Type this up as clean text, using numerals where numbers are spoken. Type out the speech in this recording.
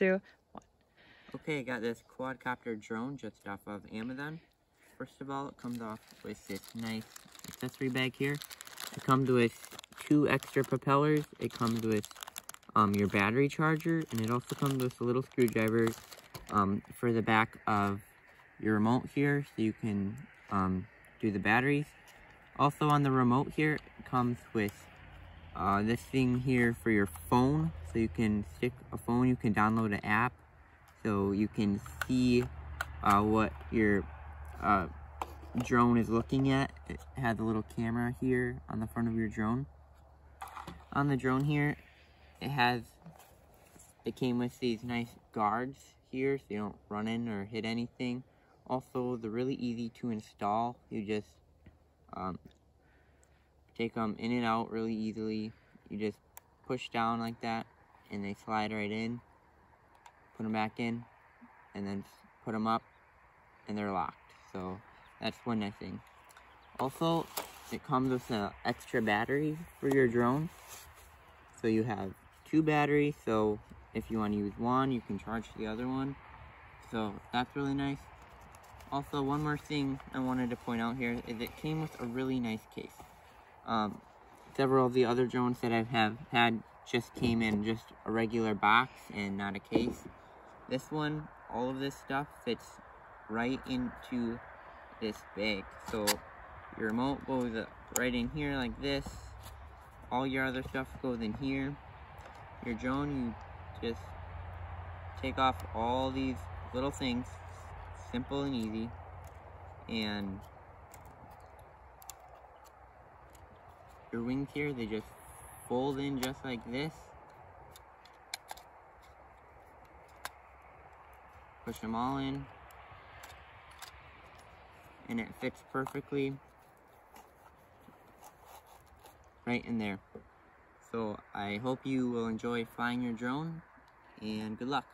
2, 1. Okay, I got this quadcopter drone just off of Amazon. First of all, it comes off with this nice accessory bag here. It comes with 2 extra propellers. It comes with your battery charger, and it also comes with a little screwdriver for the back of your remote here, so you can do the batteries. Also on the remote here, it comes with this thing here for your phone, so you can stick a phone, you can download an app, so you can see what your drone is looking at. It has a little camera here on the front of your drone. On the drone here, it came with these nice guards here, so you don't run in or hit anything. Also, they're really easy to install. You just take them in and out really easily. You just push down like that, and they slide right in. Put them back in, and then put them up, and they're locked. So that's one nice thing. Also, it comes with an extra battery for your drone. So you have 2 batteries, so if you want to use one, you can charge the other one. So that's really nice. Also, one more thing I wanted to point out here is it came with a really nice case. Several of the other drones that I have had just came in just a regular box and not a case. This one, all of this stuff fits right into this bag. So your remote goes right in here like this. All your other stuff goes in here. Your drone, you just take off all these little things, simple and easy, and your wings here, they just fold in just like this. Push them all in, and it fits perfectly right in there. So I hope you will enjoy flying your drone, and good luck.